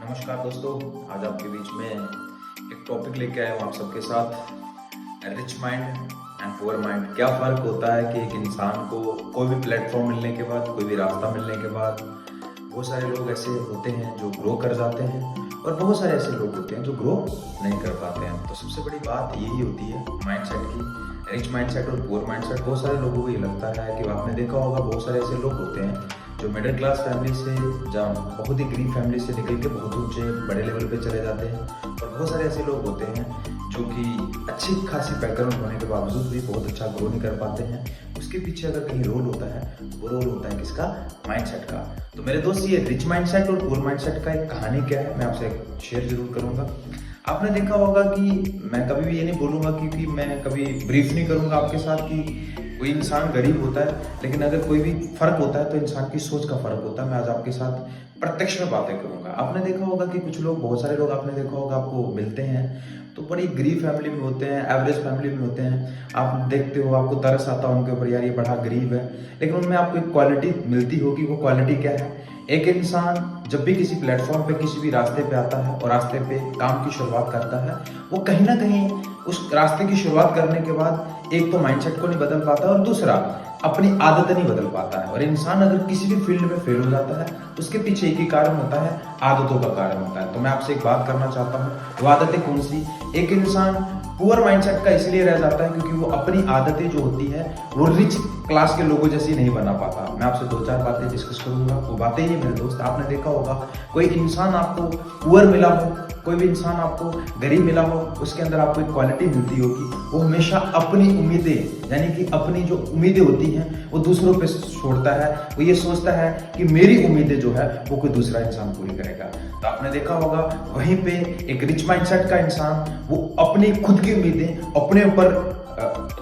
नमस्कार दोस्तों, आज आपके बीच में एक टॉपिक लेके आया हूँ आप सबके साथ। Rich mind and poor mind, क्या फ़र्क होता है कि एक इंसान को कोई भी प्लेटफॉर्म मिलने के बाद, कोई भी रास्ता मिलने के बाद, बहुत सारे लोग ऐसे होते हैं जो ग्रो कर जाते हैं और बहुत सारे ऐसे लोग होते हैं जो ग्रो नहीं कर पाते हैं। तो सबसे बड़ी बात यही होती है माइंडसेट की, रिच माइंडसेट और पुअर माइंडसेट। बहुत सारे लोगों को ये लगता है कि आपने देखा होगा, बहुत सारे ऐसे लोग होते हैं जो मिडिल क्लास फैमिली से या बहुत ही गरीब फैमिली से निकल के बहुत ऊंचे बड़े लेवल पे चले जाते हैं, और बहुत सारे ऐसे लोग होते हैं जो कि अच्छी खासी बैकग्राउंड होने के बावजूद भी बहुत अच्छा ग्रो नहीं कर पाते हैं। उसके पीछे अगर कहीं रोल होता है तो वो रोल होता है किसका? माइंडसेट का। तो मेरे दोस्त, ये रिच माइंडसेट और पुअर माइंडसेट का एक कहानी क्या है, मैं आपसे शेयर जरूर करूंगा। आपने देखा होगा कि मैं कभी भी ये नहीं बोलूंगा, क्योंकि मैं कभी ब्रीफ नहीं करूंगा आपके साथ कि कोई इंसान गरीब होता है, लेकिन अगर कोई भी फर्क होता है तो इंसान की सोच का फर्क होता है। मैं आज आपके साथ प्रत्यक्ष में बातें करूंगा। आपने देखा होगा कि कुछ लोग, बहुत सारे लोग आपने देखा होगा, आपको मिलते हैं तो बड़ी गरीब फैमिली में होते हैं, एवरेज फैमिली में होते हैं। आप देखते हो, आपको तरस आता है उनके ऊपर, यार ये बड़ा गरीब है, लेकिन उनमें आपको एक क्वालिटी मिलती होगी। वो क्वालिटी क्या है? एक इंसान जब भी किसी प्लेटफॉर्म पे, किसी भी रास्ते पे आता है और रास्ते पे काम की शुरुआत करता है, वो कहीं ना कहीं उस रास्ते की शुरुआत करने के बाद एक तो माइंडसेट को नहीं बदल पाता और दूसरा अपनी आदतें नहीं बदल पाता है। और इंसान अगर किसी भी फील्ड में फेल हो जाता है, उसके पीछे एक ही कारण होता है, आदतों का कारण होता है। तो मैं आपसे एक बात करना चाहता हूँ, वो आदतें कौन सी? एक इंसान पुअर माइंडसेट का इसलिए रह जाता है क्योंकि वो अपनी आदतें जो होती है वो रिच क्लास के लोगों जैसी नहीं बना पाता। मैं आपसे दो चार बातें डिस्कस करूंगा। वो बातें ही मेरे दोस्त, आपने देखा होगा कोई इंसान आपको पुअर मिला हो, कोई भी इंसान आपको गरीब मिला हो, उसके अंदर आपको एक क्वालिटी मिलती होगी, वो हमेशा अपनी उम्मीदें, यानी कि अपनी जो उम्मीदें होती हैं वो दूसरों पे छोड़ता है। वो ये सोचता है कि मेरी उम्मीदें जो है वो कोई दूसरा इंसान पूरी करेगा। तो आपने देखा होगा, वहीं पे एक रिच माइंडसेट का इंसान वो अपनी खुद की उम्मीदें अपने ऊपर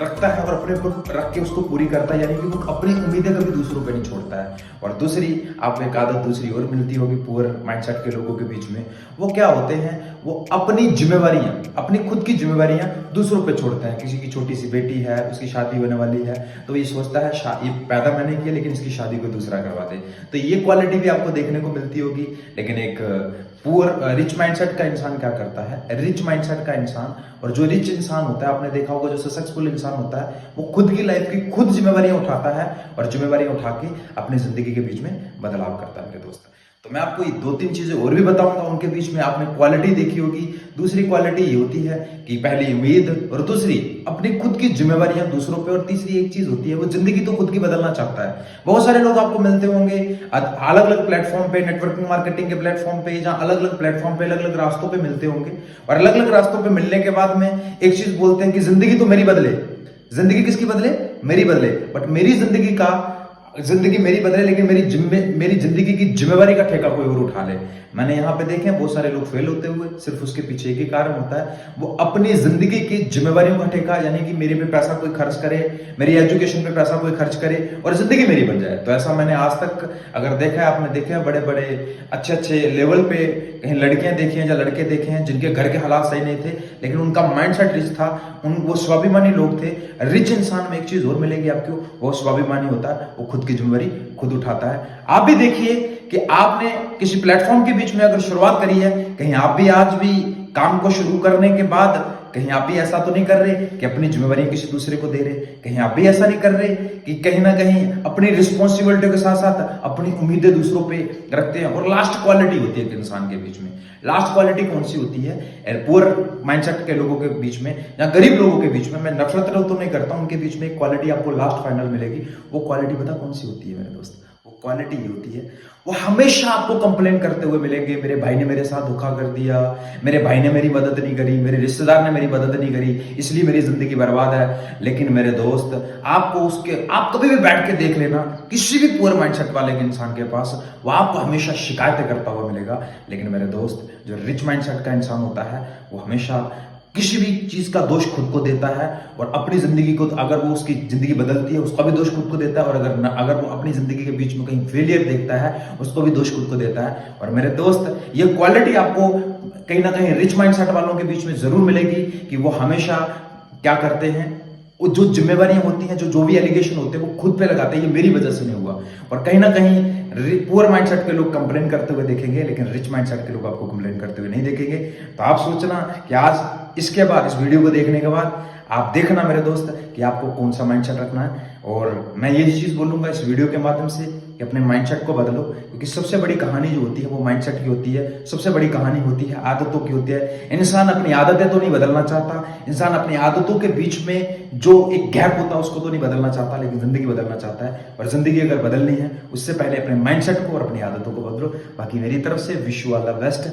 रखता है और अपने ऊपर रख के उसको पूरी करता है, यानी कि वो अपनी उम्मीदें कभी दूसरों पे नहीं छोड़ता है। और दूसरी, आपको एक आदत दूसरी और मिलती होगी पुअर माइंडसेट के लोगों के बीच में। वो क्या होते हैं? वो अपनी जिम्मेवारियां, अपनी खुद की जिम्मेवारियां दूसरों पे छोड़ते हैं। किसी की छोटी सी बेटी है, उसकी शादी होने वाली है, तो ये सोचता है ये पैदा मैंने किया, लेकिन इसकी शादी कोई दूसरा करवा दे। तो ये क्वालिटी भी आपको देखने को मिलती होगी। लेकिन एक पुअर रिच माइंडसेट का इंसान क्या करता है? रिच माइंडसेट का इंसान, और जो रिच इंसान होता है, आपने देखा होगा, जो सक्सेसफुल इंसान होता है, वो खुद की लाइफ की खुद जिम्मेवारियां उठाता है और जिम्मेवारियां उठा के अपनी जिंदगी के बीच में बदलाव करता है मेरे दोस्त। तो मैं आपको ये दो तीन चीजें और भी बताऊंगा। उनके बीच में आपने क्वालिटी देखी होगी। दूसरी क्वालिटी ये होती है कि पहली उम्मीद, और दूसरी अपनी खुद की जिम्मेवारियां दूसरों पे, और तीसरी एक चीज होती है, वो जिंदगी तो खुद की बदलना चाहता है। बहुत सारे लोग आपको मिलते होंगे अलग अलग प्लेटफॉर्म पे, नेटवर्किंग मार्केटिंग के प्लेटफॉर्म पे, जहां अलग अलग प्लेटफॉर्म पे, अलग अलग रास्तों पे मिलते होंगे, और अलग अलग रास्तों पे मिलने के बाद में एक चीज बोलते हैं कि जिंदगी तो मेरी बदले। जिंदगी किसकी बदले? मेरी बदले। बट मेरी जिंदगी मेरी बदले, लेकिन मेरी जिंदगी की जिम्मेवारी का ठेका कोई और उठा ले। मैंने यहाँ पे देखे बहुत सारे लोग फेल होते हुए, सिर्फ उसके पीछे एक ही कारण होता है, वो अपनी जिंदगी की जिम्मेवारियों का ठेका, यानी कि मेरे पे पैसा कोई खर्च करे, मेरी एजुकेशन पे पैसा कोई खर्च करे और जिंदगी मेरी बन जाए। तो ऐसा मैंने आज तक अगर देखा है, आपने देखा है, बड़े बड़े अच्छे अच्छे लेवल पे कहीं लड़कियां देखी हैं या लड़के देखे हैं जिनके घर के हालात सही नहीं थे, लेकिन उनका माइंडसेट रिच था, वो स्वाभिमानी लोग थे। रिच इंसान में एक चीज और मिलेगी आपको, वो स्वाभिमानी होता है, वो खुद की जिम्मेवारी खुद उठाता है। आप भी देखिए कि आपने किसी प्लेटफॉर्म के बीच में अगर शुरुआत करी है, कहीं आप भी आज भी काम को शुरू करने के बाद कहीं आप भी ऐसा तो नहीं कर रहे कि अपनी जिम्मेवारी किसी दूसरे को दे रहे, कहीं आप भी ऐसा नहीं कर रहे कि कहीं ना कहीं अपनी रिस्पॉन्सिबिलिटी के साथ साथ अपनी उम्मीदें दूसरों पे रखते हैं। और लास्ट क्वालिटी होती है एक इंसान के बीच में, लास्ट क्वालिटी कौन सी होती है? पुअर माइंडसेट के लोगों के बीच में या गरीब लोगों के बीच में, मैं नफरत तो नहीं करता, उनके बीच में एक क्वालिटी आपको लास्ट फाइनल मिलेगी। वो क्वालिटी पता कौन सी होती है मेरे दोस्त? वो क्वालिटी ये होती है, वो हमेशा आपको कंप्लेन करते हुए मिलेंगे, मेरे भाई ने मेरे साथ धोखा कर दिया, मेरे भाई ने मेरी मदद नहीं करी, मेरे रिश्तेदार ने मेरी मदद नहीं करी, इसलिए मेरी जिंदगी बर्बाद है। लेकिन मेरे दोस्त, आप कभी भी बैठ के देख लेना, किसी भी पुअर माइंडसेट वाले के इंसान के पास वो आपको हमेशा शिकायतें करता हुआ मिलेगा। लेकिन मेरे दोस्त, जो रिच माइंडसेट का इंसान होता है, वो हमेशा किसी भी चीज का दोष खुद को देता है, और अपनी जिंदगी को, अगर वो उसकी जिंदगी बदलती है उसका भी दोष खुद को देता है, और अगर वो अपनी जिंदगी के बीच में कहीं फेलियर देखता है उसको भी दोष खुद को देता है। और मेरे दोस्त, ये क्वालिटी आपको कहीं ना कहीं रिच माइंडसेट वालों के बीच में जरूर मिलेगी कि वो हमेशा क्या करते हैं, वो जो जिम्मेवारियां होती हैं, जो भी एलिगेशन होते हैं, वो खुद पे लगाते हैं, ये मेरी वजह से नहीं हुआ। और कहीं ना कहीं पुअर माइंडसेट के लोग कंप्लेन करते हुए देखेंगे, लेकिन रिच माइंडसेट के लोग आपको कंप्लेन करते हुए नहीं देखेंगे। तो आप सोचना कि आज इसके बाद, इस वीडियो को देखने के बाद आप देखना मेरे दोस्त कि आपको कौन सा माइंडसेट रखना है। और मैं यही चीज बोलूंगा इस वीडियो के माध्यम से कि अपने माइंडसेट को बदलो, क्योंकि सबसे बड़ी कहानी जो होती है वो माइंडसेट की होती है। सबसे बड़ी कहानी होती है आदतों की होती है। इंसान अपनी आदतें तो नहीं बदलना चाहता, इंसान अपनी आदतों के बीच में जो एक गैप होता है उसको तो नहीं बदलना चाहता, लेकिन जिंदगी बदलना चाहता है। और जिंदगी अगर बदलनी है उससे पहले अपने माइंडसेट को और अपनी आदतों को बदलो। बाकी मेरी तरफ से wish you all the best.